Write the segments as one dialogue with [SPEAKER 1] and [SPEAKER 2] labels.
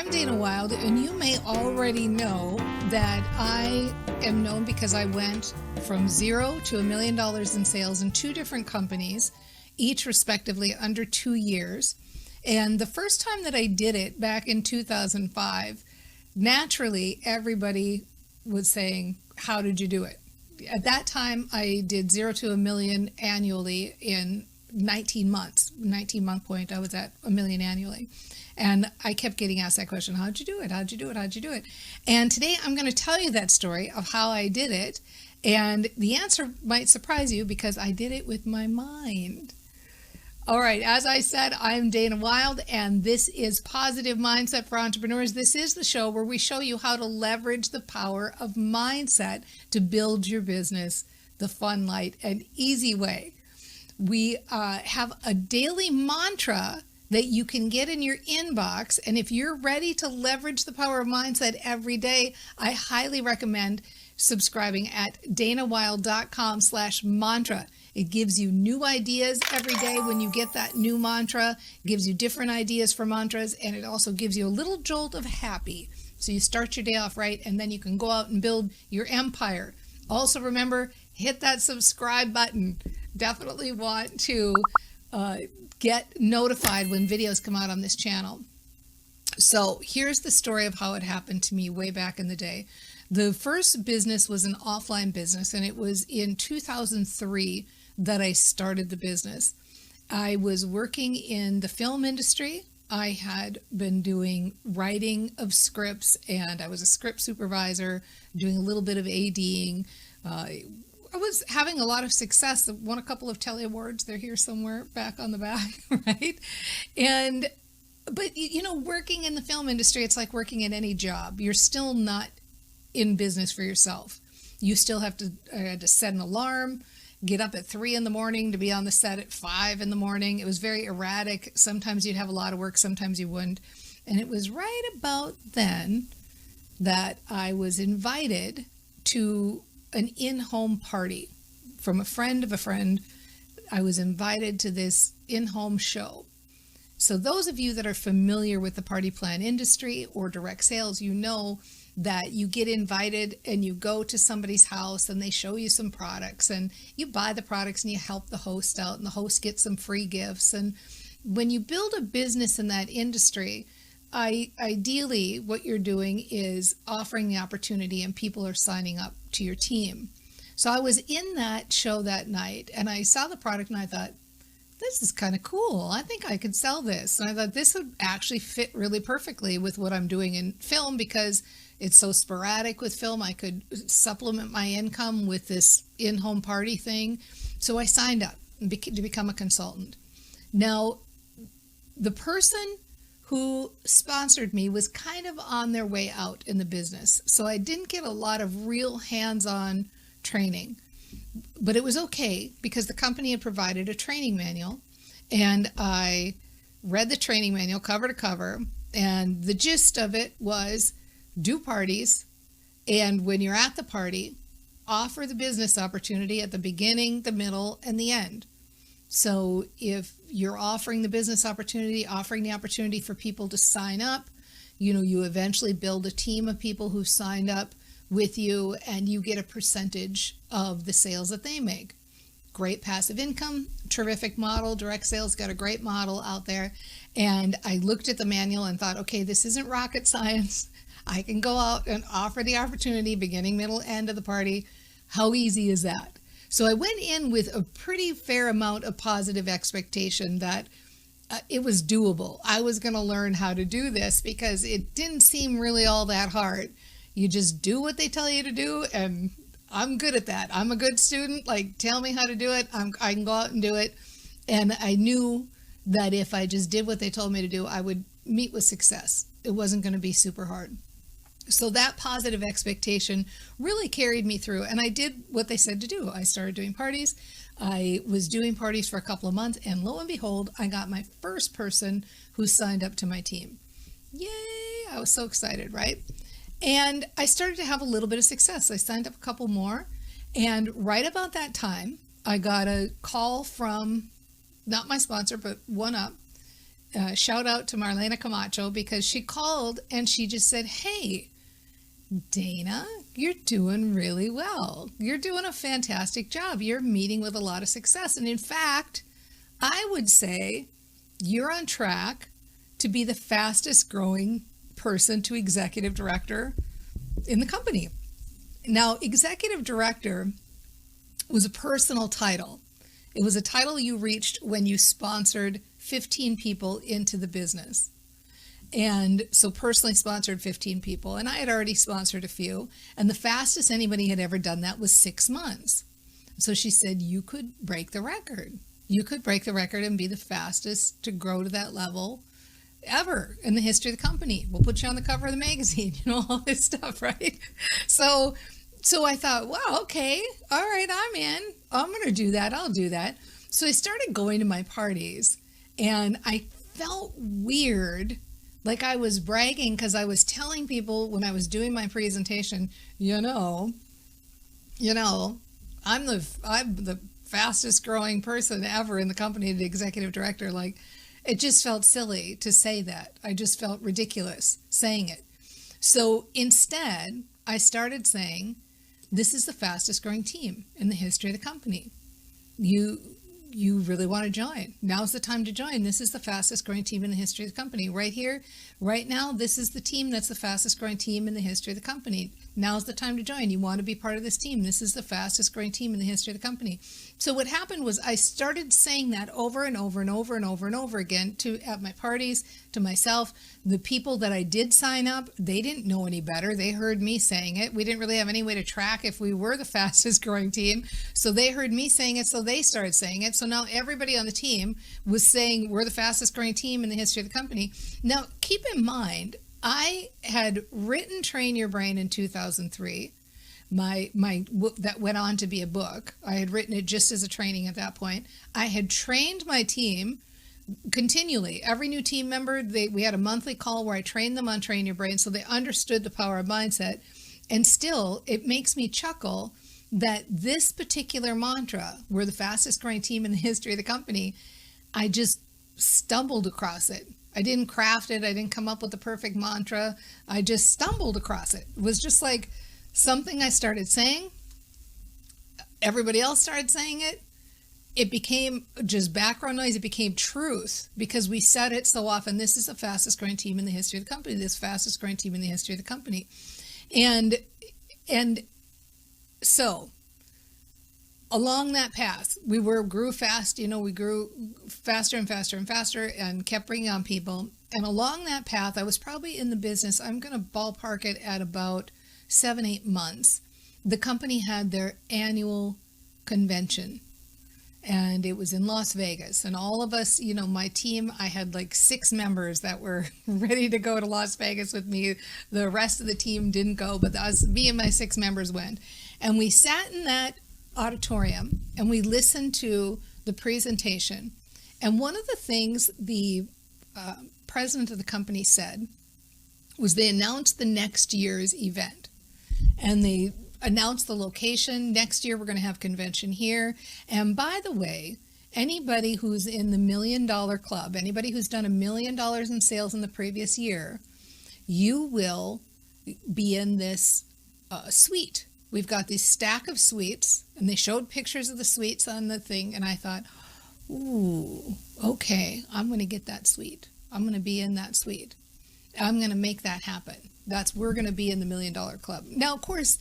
[SPEAKER 1] I'm Dana Wilde, and you may already know that I am known because I went from zero to $1 million in sales in two different companies, each respectively under 2 years. And the first time that I did it back in 2005, naturally everybody was saying, "How did you do it?" At that time, I did 0 to $1 million annually in 19 months. 19-month point, I was at $1 million annually. And I kept getting asked that question, how'd you do it? How'd you do it? How'd you do it? And today I'm going to tell you that story of how I did it. And the answer might surprise you because I did it with my mind. All right, as I said, I'm Dana Wilde, and this is Positive Mindset for Entrepreneurs. This is the show where we show you how to leverage the power of mindset to build your business the fun, light, and easy way. We have a daily mantra that you can get in your inbox. And if you're ready to leverage the power of mindset every day, I highly recommend subscribing at danawilde.com/mantra. It gives you new ideas every day when you get that new mantra. It gives you different ideas for mantras, and it also gives you a little jolt of happy. So you start your day off right, and then you can go out and build your empire. Also remember, hit that subscribe button. Definitely want to get notified when videos come out on this channel. So here's the story of how it happened to me way back in the day. The first business was an offline business, and it was in 2003 that I started the business. I was working in the film industry. I had been doing writing of scripts, and I was a script supervisor, doing a little bit of ADing. I was having a lot of success. I won a couple of Telly Awards. They're here somewhere back on the back, right? But you know, working in the film industry, it's like working in any job. You're still not in business for yourself. You still have to, I had to set an alarm, get up at 3 a.m. to be on the set at 5 a.m. It was very erratic. Sometimes you'd have a lot of work, sometimes you wouldn't. And it was right about then that I was invited to an in-home party from a friend of a friend. I was invited to this in-home show. So those of you that are familiar with the party plan industry or direct sales, you know that you get invited and you go to somebody's house and they show you some products and you buy the products and you help the host out and the host gets some free gifts. And when you build a business in that industry, ideally what you're doing is offering the opportunity and people are signing up to your team. So I was in that show that night and I saw the product and I thought, this is kind of cool. I think I could sell this. And I thought this would actually fit really perfectly with what I'm doing in film because it's so sporadic with film. I could supplement my income with this in-home party thing. So I signed up to become a consultant. Now, the person who sponsored me was kind of on their way out in the business. So I didn't get a lot of real hands-on training. But it was okay because the company had provided a training manual. And I read the training manual cover to cover. And the gist of it was do parties. And when you're at the party, offer the business opportunity at the beginning, the middle, and the end. So if you're offering the business opportunity, offering the opportunity for people to sign up, you eventually build a team of people who signed up with you and you get a percentage of the sales that they make. Great passive income, terrific model. Direct sales got a great model out there. And I looked at the manual and thought, okay, this isn't rocket science. I can go out and offer the opportunity, beginning, middle, end of the party. How easy is that? So I went in with a pretty fair amount of positive expectation that it was doable. I was going to learn how to do this because it didn't seem really all that hard. You just do what they tell you to do, and I'm good at that. I'm a good student. Like, tell me how to do it. I can go out and do it. And I knew that if I just did what they told me to do, I would meet with success. It wasn't going to be super hard. So that positive expectation really carried me through, and I did what they said to do. I started doing parties. I was doing parties for a couple of months, and lo and behold, I got my first person who signed up to my team. Yay! I was so excited, right? And I started to have a little bit of success. I signed up a couple more, and right about that time, I got a call from, not my sponsor, but One Up, shout out to Marlena Camacho, because she called and she just said, "Hey, Dana, you're doing really well. You're doing a fantastic job. You're meeting with a lot of success. And in fact, I would say you're on track to be the fastest growing person to executive director in the company." Now, executive director was a personal title. It was a title you reached when you sponsored 15 people into the business. And so personally sponsored 15 people, and I had already sponsored a few, and the fastest anybody had ever done that was 6 months. So she said, you could break the record. You could break the record and be the fastest to grow to that level ever in the history of the company. We'll put you on the cover of the magazine, all this stuff, right? So I thought, wow, okay, all right, I'm in. I'm going to do that. I'll do that. So I started going to my parties, and I felt weird, like I was bragging, because I was telling people when I was doing my presentation, I'm the fastest growing person ever in the company, the executive director. Like, it just felt silly to say that. I just felt ridiculous saying it. So instead, I started saying, this is the fastest growing team in the history of the company. You really want to join. Now's the time to join. This is the fastest growing team in the history of the company. Right here, right now, this is the team that's the fastest growing team in the history of the company. Now's the time to join. You want to be part of this team. This is the fastest growing team in the history of the company. So what happened was I started saying that over and over and over and over and over again at my parties, to myself. The people that I did sign up, they didn't know any better. They heard me saying it. We didn't really have any way to track if we were the fastest growing team. So they heard me saying it, so they started saying it. So now everybody on the team was saying we're the fastest growing team in the history of the company. Now, keep in mind, I had written Train Your Brain in 2003. That went on to be a book. I had written it just as a training at that point. I had trained my team continually. Every new team member, we had a monthly call where I trained them on Train Your Brain, so they understood the power of mindset. And still, it makes me chuckle that this particular mantra, we're the fastest growing team in the history of the company, I just stumbled across it. I didn't craft it. I didn't come up with the perfect mantra. I just stumbled across it. It was just like something I started saying. Everybody else started saying it. It became just background noise. It became truth because we said it so often. This is the fastest growing team in the history of the company. This fastest growing team in the history of the company. And so along that path, we grew fast. We grew faster and faster and faster and kept bringing on people. And along that path, I was probably in the business, I'm going to ballpark it at about 7-8 months. The company had their annual convention. And it was in Las Vegas. And all of us, my team, I had like 6 members that were ready to go to Las Vegas with me. The rest of the team didn't go, but me and my 6 members went. And we sat in that auditorium and we listened to the presentation. And one of the things the president of the company said was they announced the next year's event. And they announced the location. Next year, we're going to have convention here. And by the way, anybody who's in the $1 Million Club, anybody who's done $1 million in sales in the previous year, you will be in this suite. We've got this stack of suites, and they showed pictures of the suites on the thing. And I thought, ooh, okay, I'm going to get that suite. I'm going to be in that suite. I'm going to make that happen. We're going to be in the $1 Million Club. Now, of course,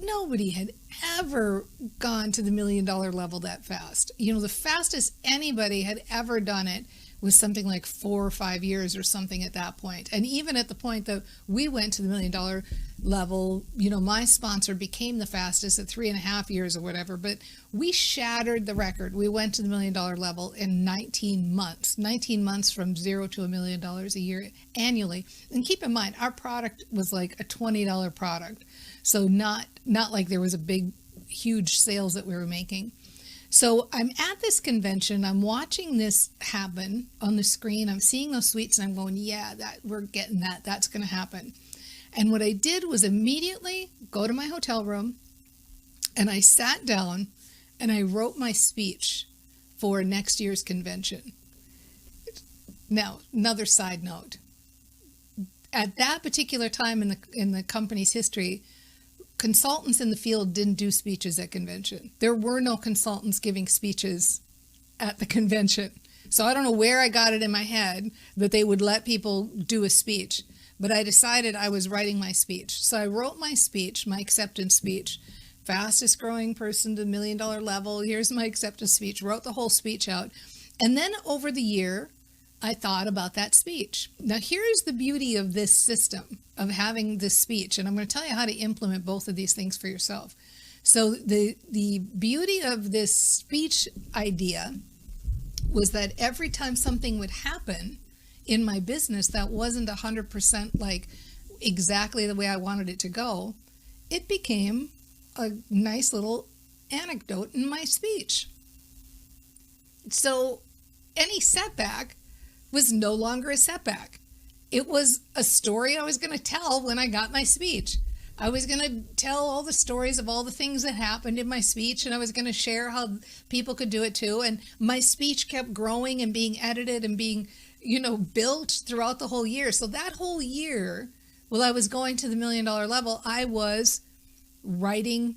[SPEAKER 1] nobody had ever gone to the $1 million level that fast. The fastest anybody had ever done it was something like 4 or 5 years or something at that point. And even at the point that we went to the $1 million level, my sponsor became the fastest at 3.5 years or whatever, but we shattered the record. We went to the $1 million level in 19 months, 19 months from 0 to $1 million a year annually. And keep in mind, our product was like a $20 product. So not like there was a big, huge sales that we were making. So I'm at this convention. I'm watching this happen on the screen. I'm seeing those suites and I'm going, yeah, we're getting that. That's going to happen. And what I did was immediately go to my hotel room and I sat down and I wrote my speech for next year's convention. Now, another side note. At that particular time in the company's history, consultants in the field didn't do speeches at convention. There were no consultants giving speeches at the convention. So I don't know where I got it in my head that they would let people do a speech, but I decided I was writing my speech. So I wrote my speech, my acceptance speech, fastest growing person to $1 million level. Here's my acceptance speech, wrote the whole speech out. And then over the year, I thought about that speech. Now, here's the beauty of this system of having this speech, and I'm going to tell you how to implement both of these things for yourself. So the beauty of this speech idea was that every time something would happen in my business that wasn't 100% like exactly the way I wanted it to go, it became a nice little anecdote in my speech. So any setback was no longer a setback. It was a story I was going to tell when I got my speech. I was going to tell all the stories of all the things that happened in my speech, and I was going to share how people could do it too. And my speech kept growing and being edited and being, built throughout the whole year. So that whole year, while I was going to the $1 million level, I was writing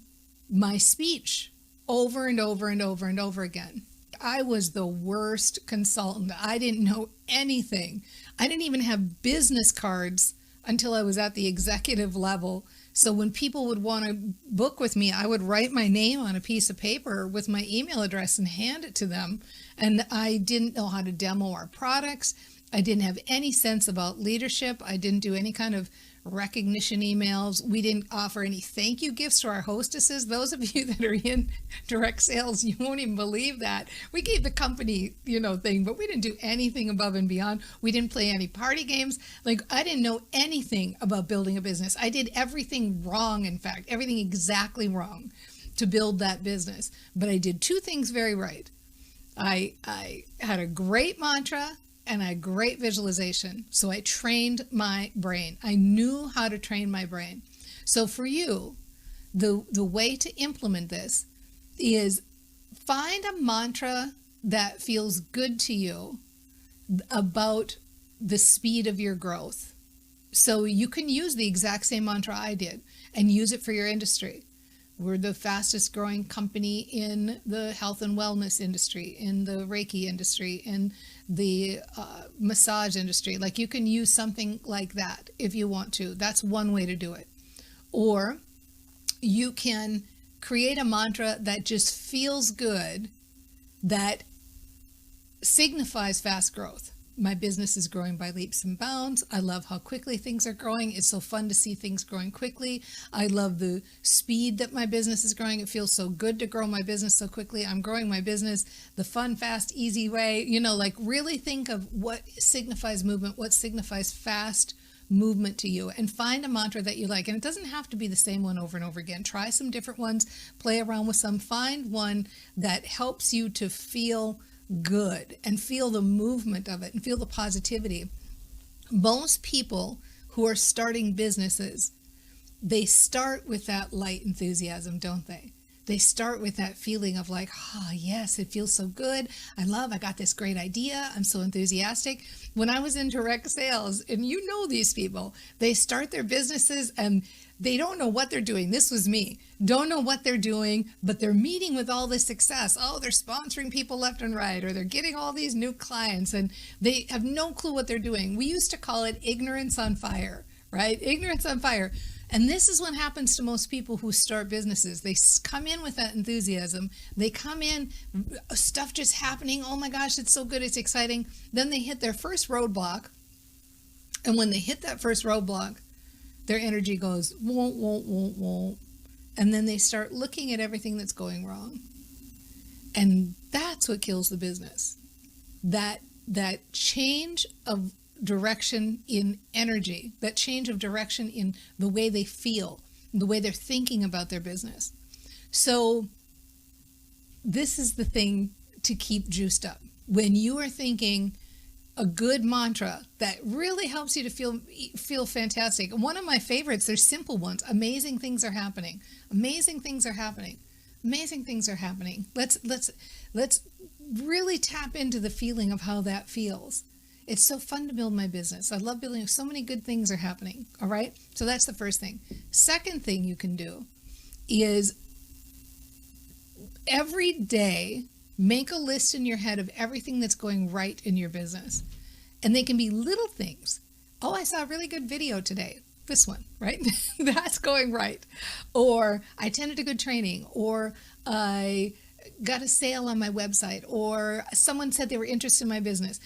[SPEAKER 1] my speech over and over and over and over again. I was the worst consultant. I didn't know anything. I didn't even have business cards until I was at the executive level. So when people would want to book with me, I would write my name on a piece of paper with my email address and hand it to them. And I didn't know how to demo our products. I didn't have any sense about leadership. I didn't do any kind of recognition emails. We didn't offer any thank you gifts to our hostesses. Those of you that are in direct sales, you won't even believe that. We gave the company, thing, but we didn't do anything above and beyond. We didn't play any party games. Like, I didn't know anything about building a business. I did everything wrong, in fact, everything exactly wrong to build that business. But I did two things very right. I had a great mantra and a great visualization. So I trained my brain. I knew how to train my brain. So for you, the way to implement this is find a mantra that feels good to you about the speed of your growth. So you can use the exact same mantra I did and use it for your industry. We're the fastest growing company in the health and wellness industry, in the Reiki industry, in the massage industry. Like, you can use something like that if you want to. That's one way to do it. Or you can create a mantra that just feels good, that signifies fast growth. My business is growing by leaps and bounds. I love how quickly things are growing. It's so fun to see things growing quickly. I love the speed that my business is growing. It feels so good to grow my business so quickly. I'm growing my business the fun, fast, easy way. Really think of what signifies movement, what signifies fast movement to you, and find a mantra that you like. And it doesn't have to be the same one over and over again. Try some different ones, play around with some. Find one that helps you to feel good and feel the movement of it and feel the positivity. Most people who are starting businesses, they start with that light enthusiasm, don't they? They start with that feeling of like, oh, yes, it feels so good. I got this great idea. I'm so enthusiastic. When I was in direct sales, and these people, they start their businesses and they don't know what they're doing. This was me. Don't know what they're doing, but they're meeting with all this success. Oh, they're sponsoring people left and right, or they're getting all these new clients, and they have no clue what they're doing. We used to call it ignorance on fire, right? Ignorance on fire. And this is what happens to most people who start businesses. They come in with that enthusiasm. They come in, stuff just happening. Oh my gosh, it's so good, it's exciting. Then they hit their first roadblock. And when they hit that first roadblock, their energy goes, won't. And then they start looking at everything that's going wrong. And that's what kills the business. That change of direction in energy, that change of direction in the way they feel, the way they're thinking about their business. So this is the thing to keep juiced up. When you are thinking a good mantra that really helps you to feel fantastic. One of my favorites, there's simple ones. Amazing things are happening. Amazing things are happening. Amazing things are happening. Let's really tap into the feeling of how that feels. It's so fun to build my business. I love building. So many good things are happening. All right. So that's the first thing. Second thing you can do is every day make a list in your head of everything that's going right in your business. And they can be little things. Oh, I saw a really good video today. This one, right? That's going right. Or I attended a good training, or I got a sale on my website, or someone said they were interested in my business.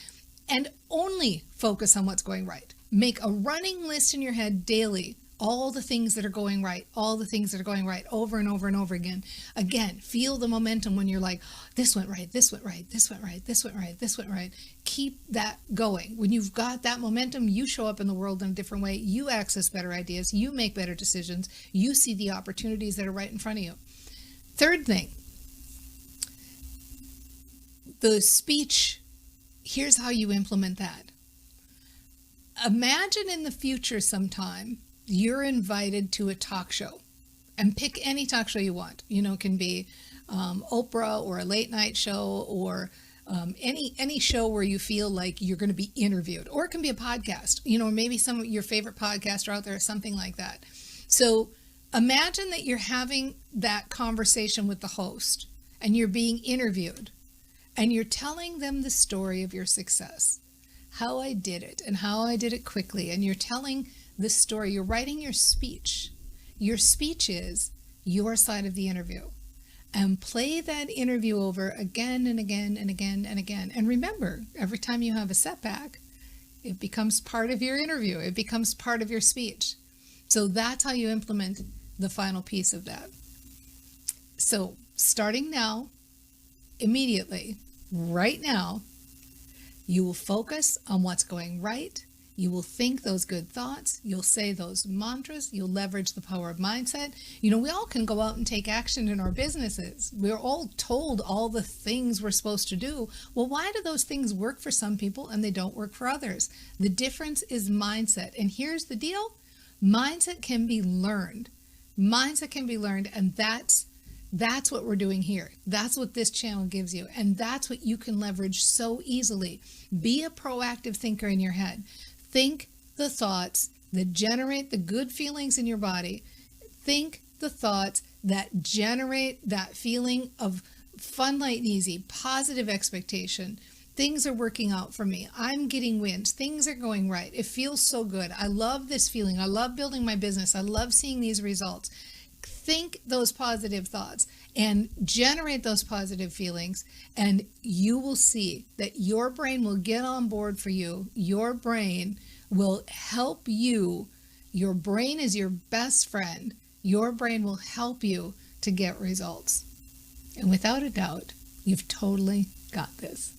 [SPEAKER 1] And only focus on what's going right. Make a running list in your head daily, all the things that are going right, all the things that are going right, over and over and over again. Again, feel the momentum when you're like, this went right, this went right, this went right, this went right, this went right. Keep that going. When you've got that momentum, you show up in the world in a different way. You access better ideas. You make better decisions. You see the opportunities that are right in front of you. Third thing, the speech. Here's how you implement that. Imagine in the future sometime you're invited to a talk show, and pick any talk show you want. It can be Oprah or a late night show, or any show where you feel like you're going to be interviewed, or it can be a podcast, or maybe some of your favorite podcasts are out there or something like that. So imagine that you're having that conversation with the host and you're being interviewed. And you're telling them the story of your success, how I did it and how I did it quickly. And you're telling the story. You're writing your speech. Your speech is your side of the interview. And play that interview over again and again and again and again. And remember, every time you have a setback, it becomes part of your interview. It becomes part of your speech. So that's how you implement the final piece of that. So starting now, immediately, right now, you will focus on what's going right. You will think those good thoughts. You'll say those mantras. You'll leverage the power of mindset. We all can go out and take action in our businesses. We're all told all the things we're supposed to do. Well, why do those things work for some people and they don't work for others? The difference is mindset. And here's the deal. Mindset can be learned. Mindset can be learned, and that's what we're doing here. That's what this channel gives you. And that's what you can leverage so easily. Be a proactive thinker in your head. Think the thoughts that generate the good feelings in your body. Think the thoughts that generate that feeling of fun, light, and easy, positive expectation. Things are working out for me. I'm getting wins. Things are going right. It feels so good. I love this feeling. I love building my business. I love seeing these results. Think those positive thoughts and generate those positive feelings, and you will see that your brain will get on board for you. Your brain will help you. Your brain is your best friend. Your brain will help you to get results. And without a doubt, you've totally got this.